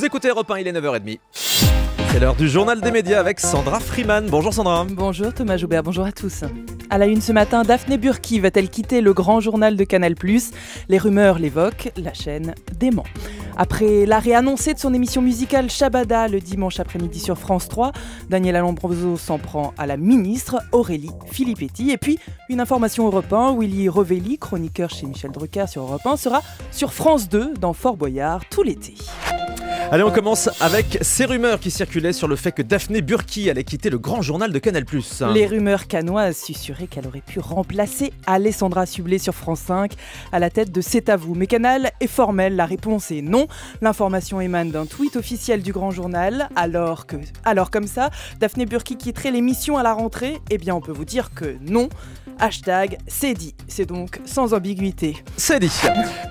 Vous écoutez Europe 1, il est 9h30. C'est l'heure du journal des médias avec Sandra Freeman. Bonjour Sandra. Bonjour Thomas Joubert, bonjour à tous. À la une ce matin, Daphné Burki va-t-elle quitter le grand journal de Canal+? Les rumeurs l'évoquent, la chaîne dément. Après l'arrêt annoncé de son émission musicale Shabada le dimanche après-midi sur France 3, Daniela Lombroso s'en prend à la ministre Aurélie Filippetti. Et puis, une information Europe 1, Willy Rovelli, chroniqueur chez Michel Drucker sur Europe 1, sera sur France 2 dans Fort Boyard tout l'été. Allez, on commence avec ces rumeurs qui circulaient sur le fait que Daphné Burki allait quitter le grand journal de Canal+. Les rumeurs canoises susurraient qu'elle aurait pu remplacer Alessandra Sublet sur France 5 à la tête de C'est à vous. Mais Canal est formel, la réponse est non. L'information émane d'un tweet officiel du grand journal. Alors comme ça, Daphné Burki quitterait l'émission à la rentrée? Eh bien, on peut vous dire que non. Hashtag c'est dit. C'est donc sans ambiguïté. C'est dit.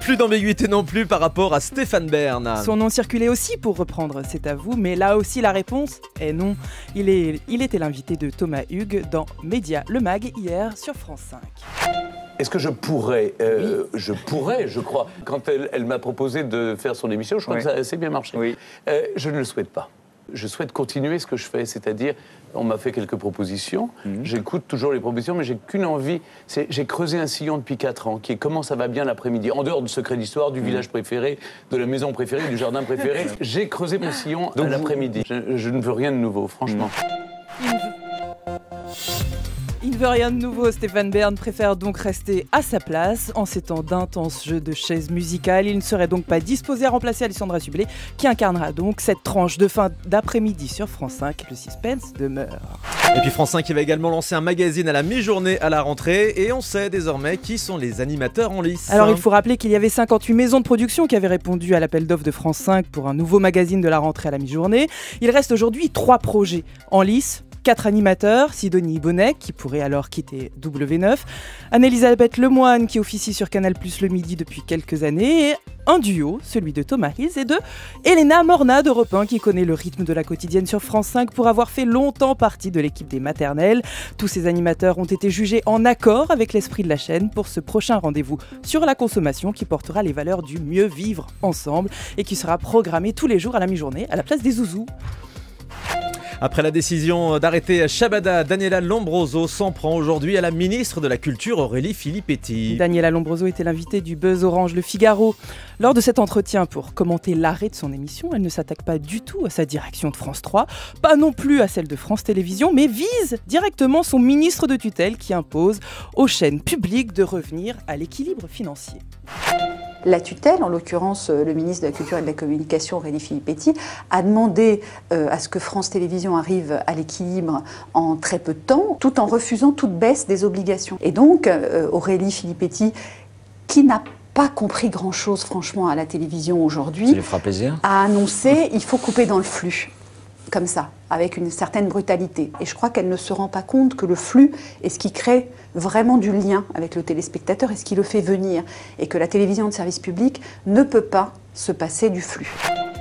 Plus d'ambiguïté non plus par rapport à Stéphane Bern. Son nom circulait aussi pour reprendre C'est à vous, mais là aussi la réponse est non. Il était l'invité de Thomas Hugues dans Média Le Mag hier sur France 5. Est-ce que je pourrais, Oui. je crois, quand elle m'a proposé de faire son émission, je crois que ça a assez bien marché. Oui. Je ne le souhaite pas. Je souhaite continuer ce que je fais, c'est-à-dire, on m'a fait quelques propositions, j'écoute toujours les propositions, mais j'ai qu'une envie, j'ai creusé un sillon depuis 4 ans, qui est comment ça va bien l'après-midi, en dehors du secret d'histoire, du village préféré, de la maison préférée, du jardin préféré. J'ai creusé mon sillon à l'après-midi. Je ne veux rien de nouveau, franchement. Il ne veut rien de nouveau, Stéphane Bern préfère donc rester à sa place. En ces temps d'intenses jeux de chaises musicales, il ne serait donc pas disposé à remplacer Alessandra Sublet, qui incarnera donc cette tranche de fin d'après-midi sur France 5. Le suspense demeure. Et puis France 5 qui va également lancer un magazine à la mi-journée à la rentrée, et on sait désormais qui sont les animateurs en lice. Alors il faut rappeler qu'il y avait 58 maisons de production qui avaient répondu à l'appel d'offres de France 5 pour un nouveau magazine de la rentrée à la mi-journée. Il reste aujourd'hui 3 projets en lice. 4 animateurs, Sidonie Bonnet, qui pourrait alors quitter W9, Anne-Elisabeth Lemoine, qui officie sur Canal+ le midi depuis quelques années, et un duo, celui de Thomas Hills, et de Elena Morna d'Europe 1, qui connaît le rythme de la quotidienne sur France 5 pour avoir fait longtemps partie de l'équipe des maternelles. Tous ces animateurs ont été jugés en accord avec l'esprit de la chaîne pour ce prochain rendez-vous sur la consommation qui portera les valeurs du mieux vivre ensemble et qui sera programmé tous les jours à la mi-journée à la place des zouzous. Après la décision d'arrêter Shabada, Daniela Lombroso s'en prend aujourd'hui à la ministre de la Culture Aurélie Filippetti. Daniela Lombroso était l'invitée du Buzz Orange Le Figaro. Lors de cet entretien pour commenter l'arrêt de son émission, elle ne s'attaque pas du tout à sa direction de France 3, pas non plus à celle de France Télévisions, mais vise directement son ministre de tutelle qui impose aux chaînes publiques de revenir à l'équilibre financier. La tutelle, en l'occurrence le ministre de la Culture et de la Communication, Aurélie Filippetti, a demandé à ce que France Télévisions arrive à l'équilibre en très peu de temps, tout en refusant toute baisse des obligations. Et donc, Aurélie Filippetti, qui n'a pas compris grand-chose franchement à la télévision aujourd'hui, Ça lui fera plaisir. a annoncé il faut couper dans le flux. Comme ça, avec une certaine brutalité. Et je crois qu'elle ne se rend pas compte que le flux est ce qui crée vraiment du lien avec le téléspectateur et ce qui le fait venir. Et que la télévision de service public ne peut pas se passer du flux.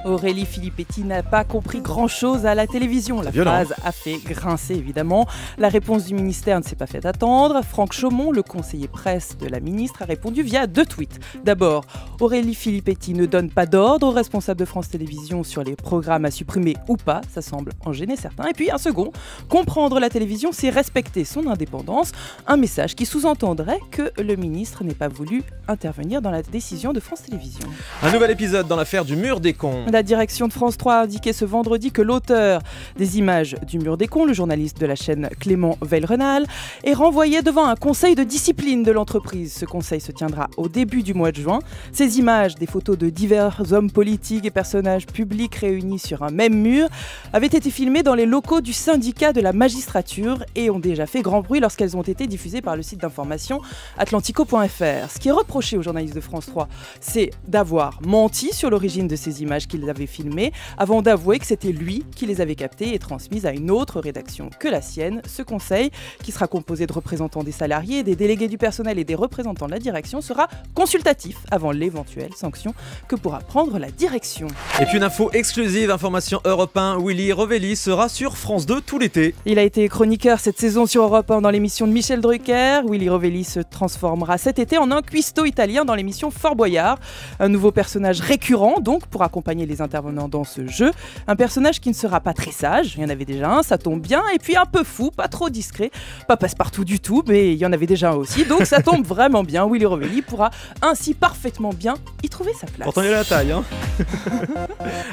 Aurélie Filippetti n'a pas compris grand-chose à la télévision. La phrase a fait grincer évidemment. La réponse du ministère ne s'est pas fait attendre. Franck Chaumont, le conseiller presse de la ministre, a répondu via 2 tweets. D'abord, Aurélie Filippetti ne donne pas d'ordre aux responsables de France Télévisions sur les programmes à supprimer ou pas. Ça semble en gêner certains. Et puis un second, comprendre la télévision, c'est respecter son indépendance. Un message qui sous-entendrait que le ministre n'ait pas voulu intervenir dans la décision de France Télévisions. Un nouvel épisode dans l'affaire du mur des cons. La direction de France 3 a indiqué ce vendredi que l'auteur des images du mur des cons, le journaliste de la chaîne Clément Veil-Renal, est renvoyé devant un conseil de discipline de l'entreprise. Ce conseil se tiendra au début du mois de juin. Ces images, des photos de divers hommes politiques et personnages publics réunis sur un même mur, avaient été filmées dans les locaux du syndicat de la magistrature et ont déjà fait grand bruit lorsqu'elles ont été diffusées par le site d'information atlantico.fr. Ce qui est reproché aux journalistes de France 3, c'est d'avoir menti sur l'origine de ces images qu'il avait filmées, avant d'avouer que c'était lui qui les avait captées et transmises à une autre rédaction que la sienne. Ce conseil, qui sera composé de représentants des salariés, des délégués du personnel et des représentants de la direction, sera consultatif avant l'éventuelle éventuelles sanctions que pourra prendre la direction. Et puis une info exclusive, information Europe 1, Willy Rovelli sera sur France 2 tout l'été. Il a été chroniqueur cette saison sur Europe 1 dans l'émission de Michel Drucker. Willy Rovelli se transformera cet été en un cuistot italien dans l'émission Fort Boyard. Un nouveau personnage récurrent donc pour accompagner les intervenants dans ce jeu. Un personnage qui ne sera pas très sage, il y en avait déjà un, ça tombe bien, et puis un peu fou, pas trop discret, pas passe-partout du tout, mais il y en avait déjà un aussi, donc ça tombe vraiment bien. Willy Rovelli pourra ainsi parfaitement bien y trouver sa place. Pourtant il a la taille, hein.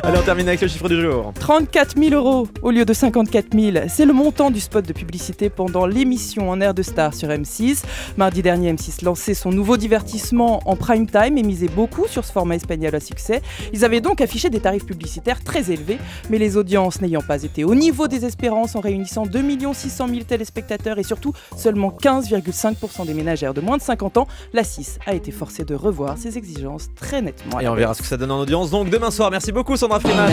Allez, on termine avec le chiffre du jour. 34 000 € au lieu de 54 000, c'est le montant du spot de publicité pendant l'émission En Air de Star sur M6. Mardi dernier, M6 lançait son nouveau divertissement en prime time et misait beaucoup sur ce format espagnol à succès. Ils avaient donc affiché des tarifs publicitaires très élevés, mais les audiences n'ayant pas été au niveau des espérances en réunissant 2 600 000 téléspectateurs et surtout seulement 15,5% des ménagères de moins de 50 ans, la 6 a été forcée de revoir ses exigences très nettement. Et on verra ce que ça donne en audience donc demain soir. Merci beaucoup Sandra Freeman.